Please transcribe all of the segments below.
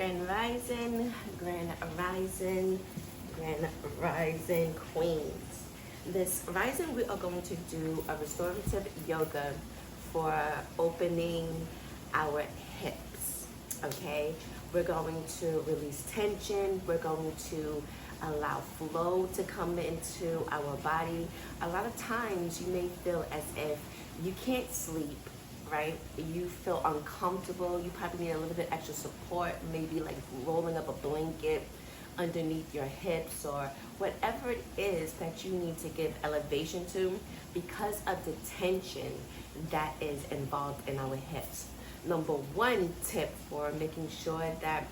Grand Rising, Grand Rising, Grand Rising Queens. This rising, we are going to do a restorative yoga for opening our hips. Okay, we're going to release tension. We're going to allow flow to come into our body. A lot of times you may feel as if you can't sleep, right? You feel uncomfortable. You probably need a little bit extra support, maybe like rolling up a blanket underneath your hips or whatever it is that you need to give elevation to because of the tension that is involved in our hips. Number one tip for making sure that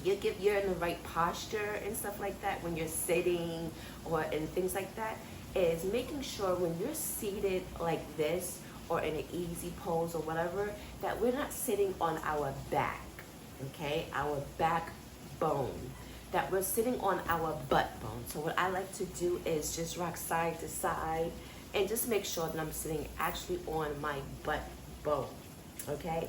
you're in the right posture and stuff like that when you're sitting or and things like that is making sure when you're seated like this or in an easy pose or whatever, that we're not sitting on our back, okay? Our backbone, that we're sitting on our butt bone. So what I like to do is just rock side to side and just make sure that I'm sitting actually on my butt bone, okay?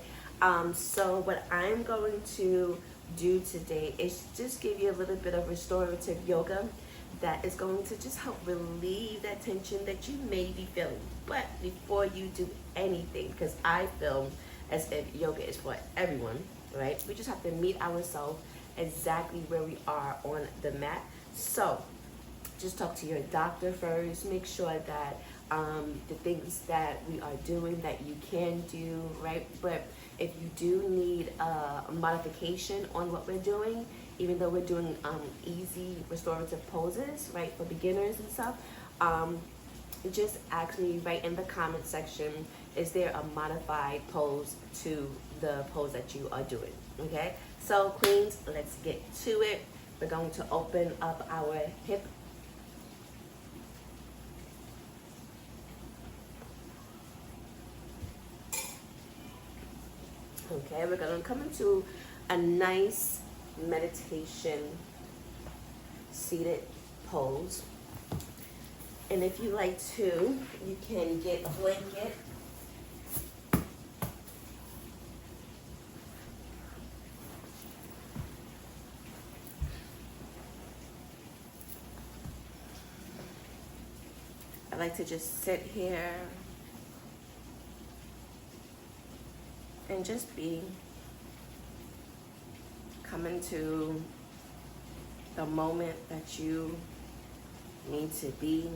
So what I'm going to do today is just give you a little bit of restorative yoga that is going to just help relieve that tension that you may be feeling. But before you do anything, because I feel as if yoga is for everyone, right? We just have to meet ourselves exactly where we are on the mat. So just talk to your doctor first. Make sure that the things that we are doing that you can do, right? But if you do need a modification on what we're doing, even though we're doing easy restorative poses, right, for beginners and stuff, just ask me right in the comment section, is there a modified pose to the pose that you are doing, okay? So queens, let's get to it. We're going to open up our hip. Okay, we're going to come into a nice meditation seated pose. And if you like to, you can get a blanket. I like to just sit here and just come into the moment that you need to be.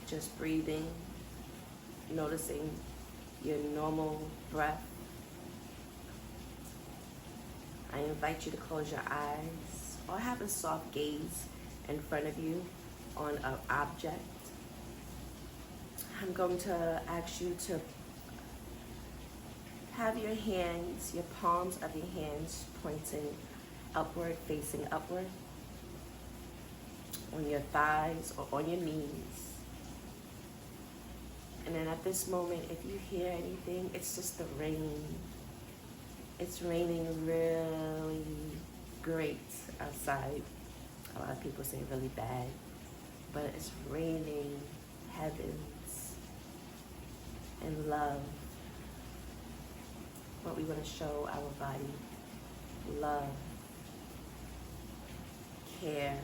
Just breathing, noticing your normal breath. I invite you to close your eyes or have a soft gaze in front of you on an object. I'm going to ask you to have your hands, your palms of your hands pointing upward, facing upward, on your thighs or on your knees. And then at this moment, if you hear anything, it's just the rain. It's raining really great outside. A lot of people say really bad, but it's raining heavens and love. What we want to show our body: love, care,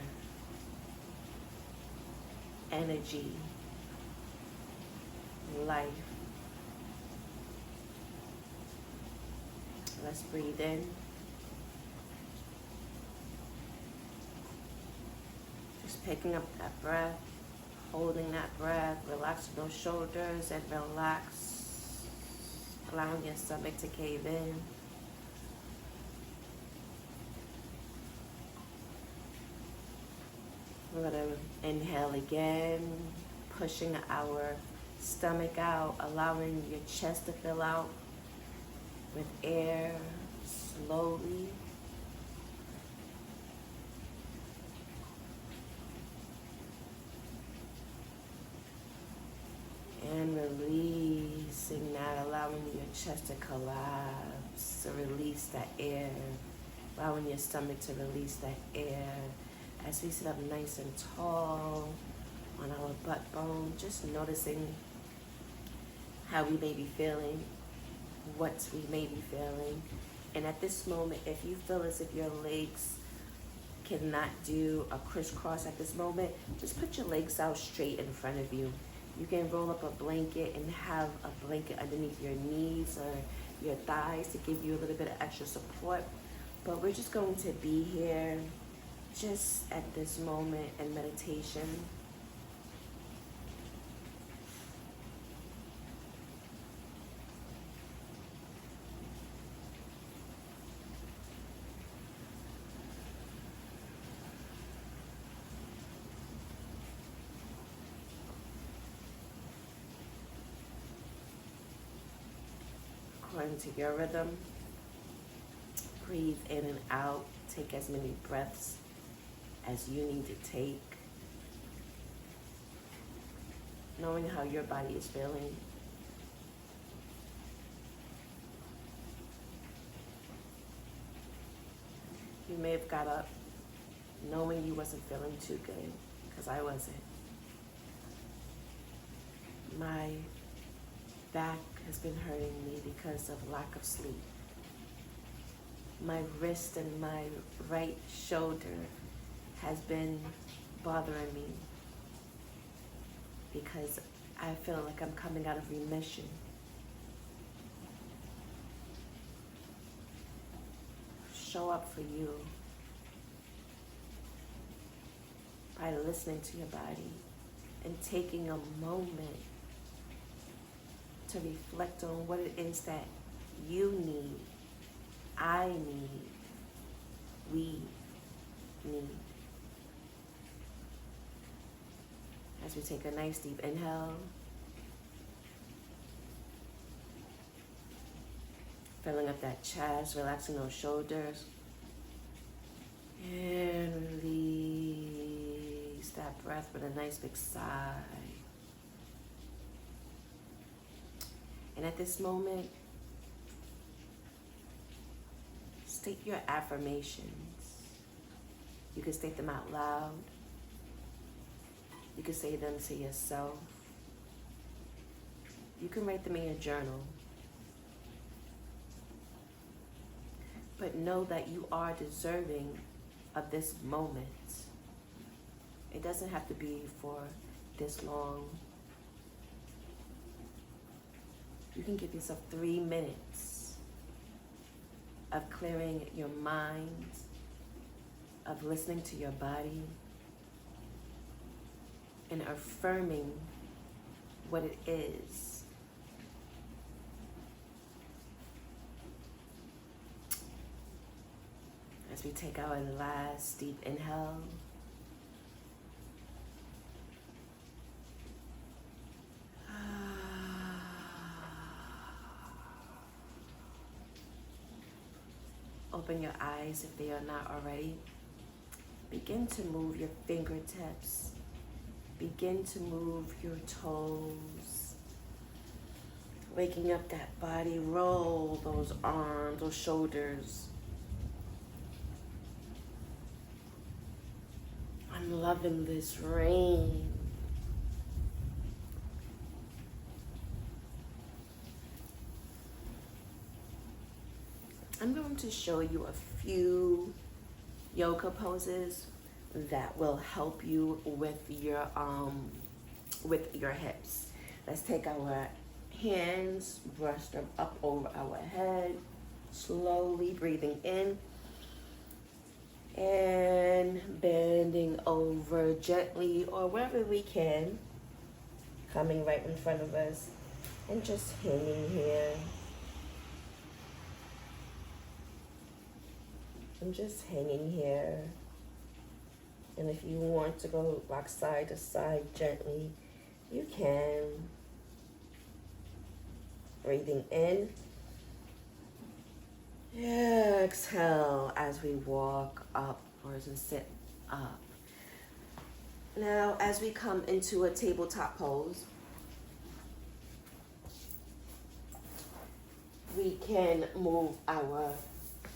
energy, life. Let's breathe in. Just picking up that breath, holding that breath, relaxing those shoulders and relax, allowing your stomach to cave in. We're going to inhale again, pushing our stomach out, allowing your chest to fill out with air slowly. And releasing that, allowing your chest to collapse, to release that air, allowing your stomach to release that air. As we sit up nice and tall on our butt bone, just noticing how we may be feeling, what we may be feeling, And at this moment, if you feel as if your legs cannot do a crisscross at this moment, just put your legs out straight in front of you. You can roll up a blanket and have a blanket underneath your knees or your thighs to give you a little bit of extra support. But we're just going to be here just at this moment in meditation. According to your rhythm, breathe in and out. Take as many breaths as you need to take. Knowing how your body is feeling. You may have got up knowing you wasn't feeling too good, because I wasn't. My back has been hurting me because of lack of sleep. My wrist and my right shoulder has been bothering me because I feel like I'm coming out of remission. Show up for you by listening to your body and taking a moment to reflect on what it is that you need, I need, we need. As we take a nice deep inhale, filling up that chest, relaxing those shoulders, and release that breath with a nice big sigh. And at this moment, state your affirmations. You can state them out loud. You can say them to yourself. You can write them in your journal. But know that you are deserving of this moment. It doesn't have to be for this long. You can give yourself 3 minutes of clearing your mind, of listening to your body, and affirming what it is. As we take our last deep inhale, open your eyes if they are not already. Begin to move your fingertips. Begin to move your toes. Waking up that body, roll those arms, those shoulders. I'm loving this rain. I'm going to show you a few yoga poses that will help you with your hips. Let's take our hands, brush them up over our head, slowly breathing in and bending over gently or wherever we can, coming right in front of us and just hanging here. I'm just hanging here. And if you want to go rock side to side gently, you can. Breathing in. Exhale as we walk upwards and sit up. Now, as we come into a tabletop pose, we can move our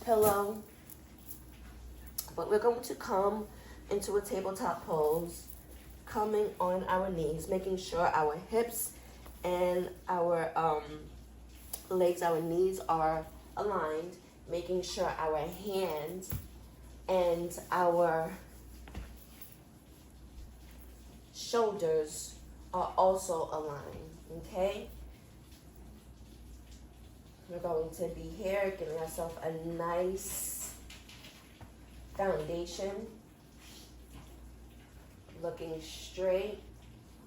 pillow, but we're going to come into a tabletop pose, coming on our knees, making sure our hips and our legs, our knees are aligned. making sure our hands and our shoulders are also aligned, okay? We're going to be here, giving ourselves a nice foundation, looking straight,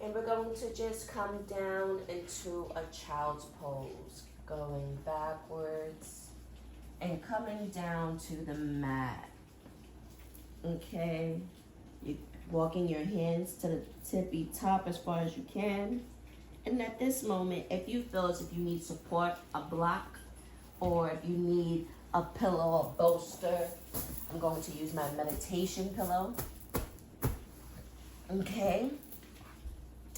and we're going to just come down into a child's pose, going backwards and coming down to the mat, okay? You walking your hands to the tippy top as far as you can. And at this moment, if you feel as if you need support, a block, or if you need a pillow, a bolster, I'm going to use my meditation pillow. Okay?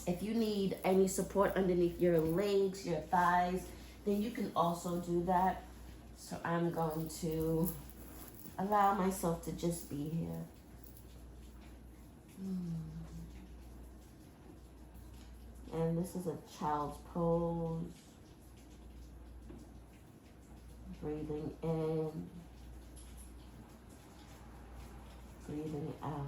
If you need any support underneath your legs, your thighs, then you can also do that. So I'm going to allow myself to just be here. And this is a child's pose. Breathing in, breathing out.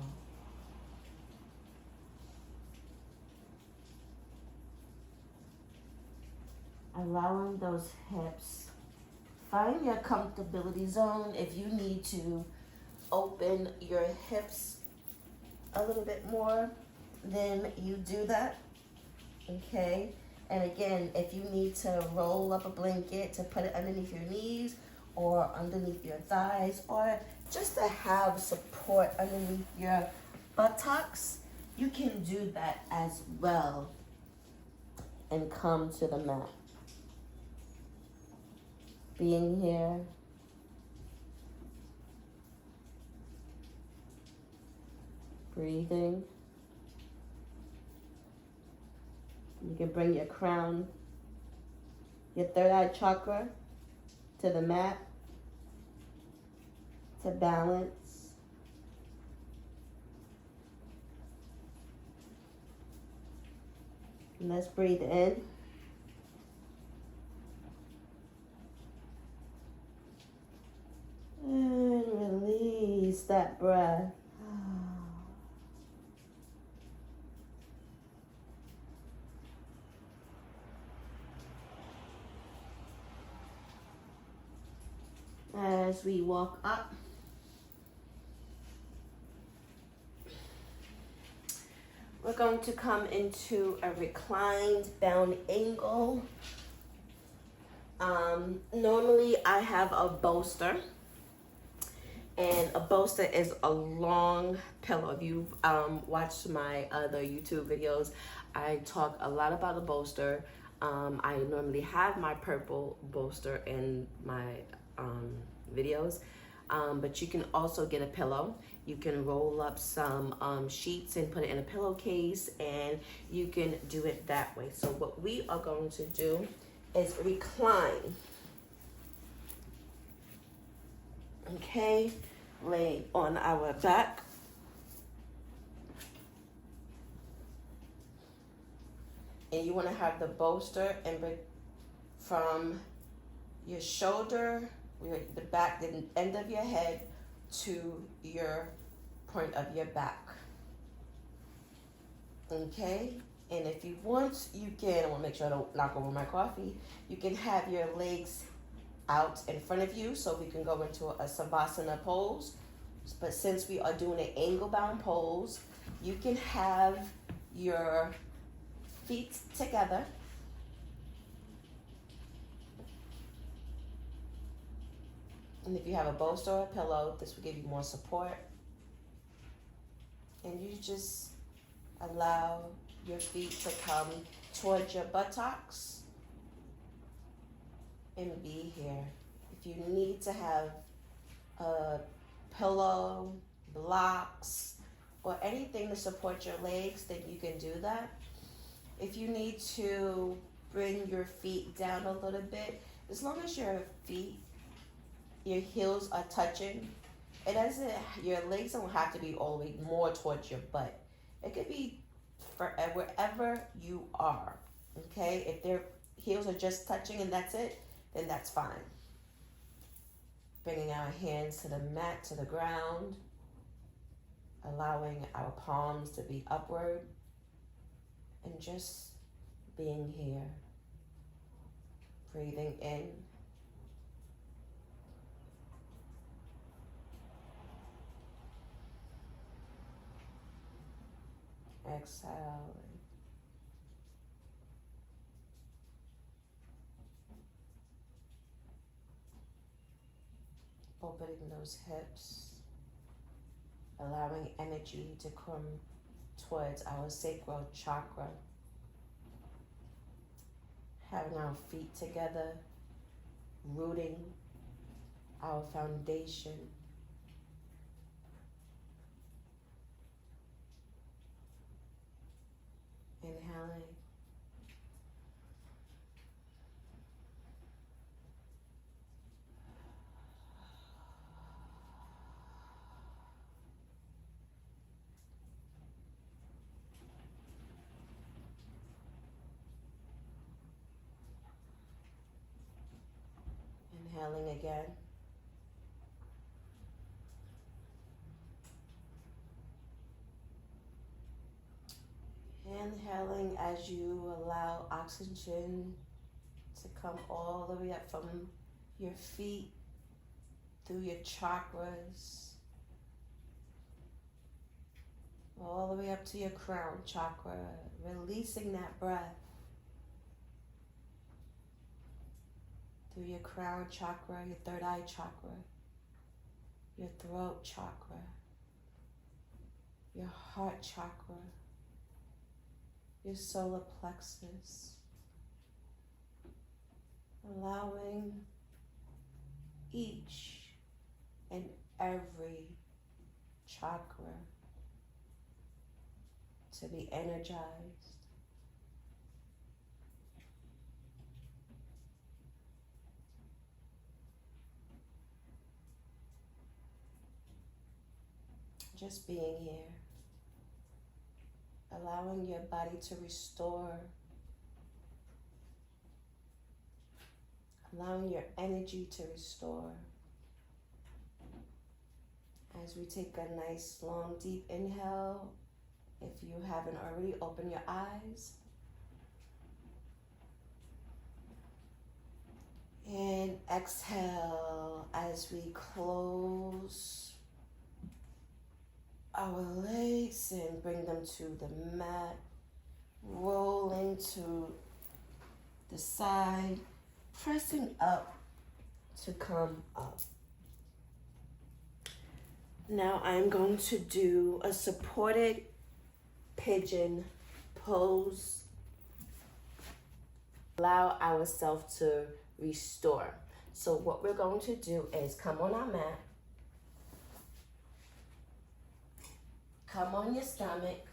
Allowing those hips. Find your comfortability zone. If you need to open your hips a little bit more, then you do that. Okay, and again, if you need to roll up a blanket to put it underneath your knees or underneath your thighs, or just to have support underneath your buttocks, you can do that as well and come to the mat. Being here, breathing. You can bring your crown, your third eye chakra to the mat, to balance. And let's breathe in. And release that breath. As we walk up, we're going to come into a reclined bound angle. Normally I have a bolster, and a bolster is a long pillow. If you've watched my other YouTube videos, I talk a lot about a bolster. I normally have my purple bolster in my videos, but you can also get a pillow. You can roll up some sheets and put it in a pillowcase, and you can do it that way. So what we are going to do is recline. Okay, lay on our back. And you want to have the bolster and from your shoulder, the back, the end of your head to your point of your back. Okay? And if you want, you can, I want to make sure I don't knock over my coffee, you can have your legs out in front of you so we can go into a Savasana pose. But since we are doing an angle bound pose, you can have your feet together. And if you have a bolster or a pillow, this will give you more support. And you just allow your feet to come towards your buttocks and be here. If you need to have a pillow, blocks, or anything to support your legs, then you can do that. If you need to bring your feet down a little bit, as long as your heels are touching, it doesn't, your legs don't have to be all the way more towards your butt. It could be wherever you are, okay? If their heels are just touching and that's it, then that's fine. Bringing our hands to the mat, to the ground, allowing our palms to be upward, and just being here. Breathing in. Exhale. Opening those hips, allowing energy to come towards our sacral chakra. Having our feet together, rooting our foundation. Inhaling. Inhaling again. Inhaling as you allow oxygen to come all the way up from your feet, through your chakras, all the way up to your crown chakra, releasing that breath through your crown chakra, your third eye chakra, your throat chakra, your heart chakra, your solar plexus, allowing each and every chakra to be energized. Just being here, allowing your body to restore, allowing your energy to restore. As we take a nice, long, deep inhale, if you haven't already, open your eyes. And exhale as we close our legs and bring them to the mat, rolling to the side, pressing up to come up. Now I'm going to do a supported pigeon pose. Allow ourselves to restore. So what we're going to do is come on our mat, come on your stomach,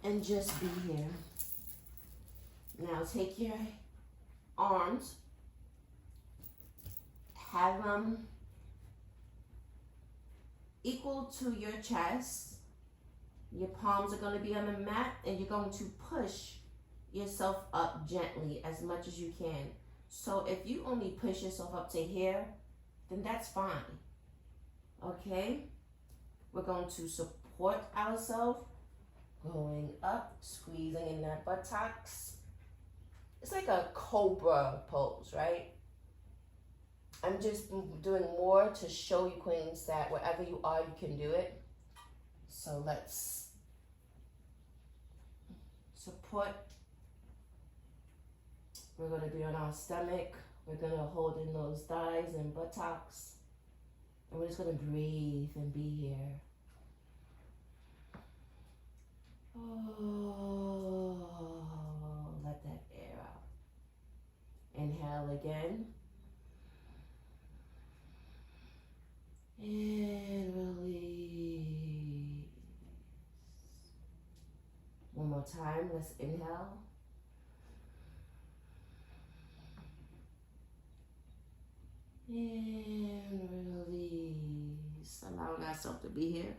and just be here. Now take your arms, have them equal to your chest. Your palms are going to be on the mat, and you're going to push yourself up gently as much as you can. So if you only push yourself up to here, then that's fine. Okay? We're going to support ourselves, going up, squeezing in that buttocks. It's like a cobra pose, right? I'm just doing more to show you, queens, that wherever you are, you can do it. So let's support. We're going to be on our stomach. We're going to hold in those thighs and buttocks. And we're just going to breathe and be here. Oh, let that air out. Inhale again. And release. One more time, let's inhale. And release. Allowing ourselves to be here.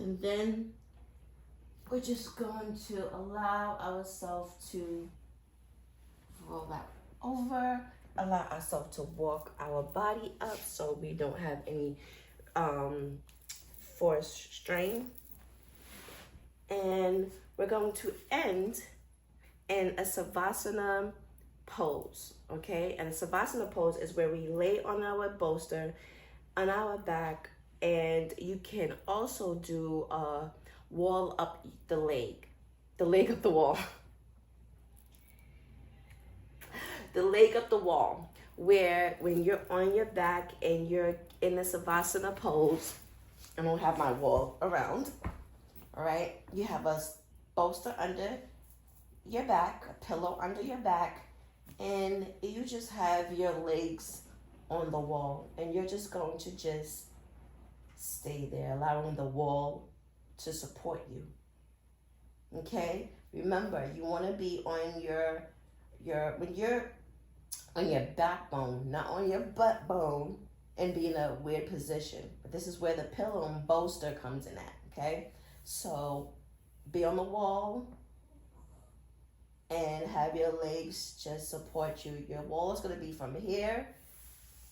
And then we're just going to allow ourselves to roll that over, allow ourselves to walk our body up so we don't have any forced strain. And we're going to end in a Savasana pose, okay? And a Savasana pose is where we lay on our bolster, on our back, and you can also do a wall up the leg up the wall. The leg up the wall, where when you're on your back and you're in the Savasana pose, I don't have my wall around, all right? You have a bolster under your back, a pillow under your back, and you just have your legs on the wall, and you're just going to just stay there, allowing the wall to support you. Okay? Remember, you want to be on your when you're on your backbone, not on your butt bone, and be in a weird position. But this is where the pillow and bolster comes in at, okay? So be on the wall and have your legs just support you. Your wall is going to be from here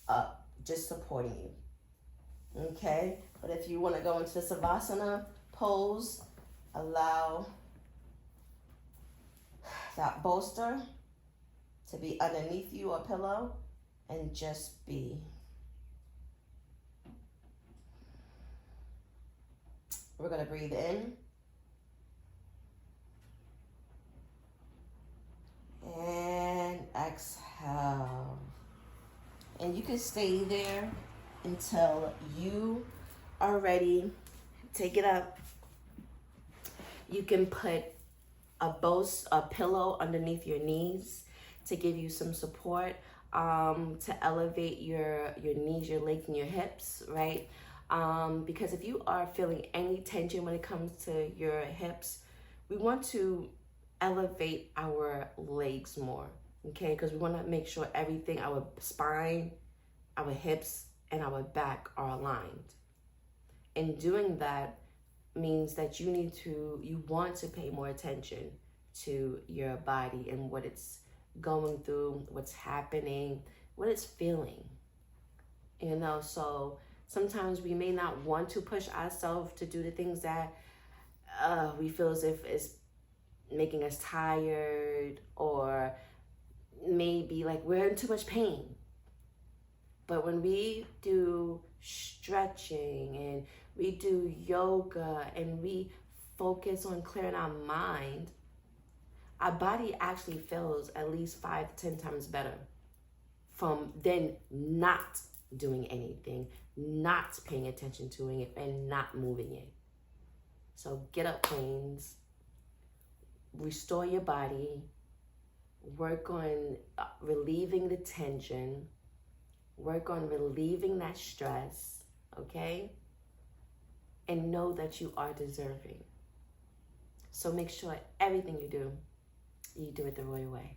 up, just supporting you, okay? But if you want to go into the Savasana pose, allow that bolster to be underneath you, a pillow, and just be. We're going to breathe in. And exhale. And you can stay there until you are ready. Take it up. You can put a pillow underneath your knees to give you some support, to elevate your knees, your legs, and your hips, right? Because if you are feeling any tension when it comes to your hips, we want to elevate our legs more, okay? Because we want to make sure everything, our spine, our hips, and our back are aligned. And doing that means that you want to pay more attention to your body and what it's going through, what's happening, what it's feeling. You know, so sometimes we may not want to push ourselves to do the things that we feel as if it's making us tired, or maybe like we're in too much pain. But when we do stretching and we do yoga and we focus on clearing our mind, our body actually feels at least 5 to 10 times better from then not doing anything, not paying attention to it, and not moving it. So get up, queens. Restore your body. Work on relieving the tension. Work on relieving that stress, okay? And know that you are deserving. So make sure everything you do it the royal way.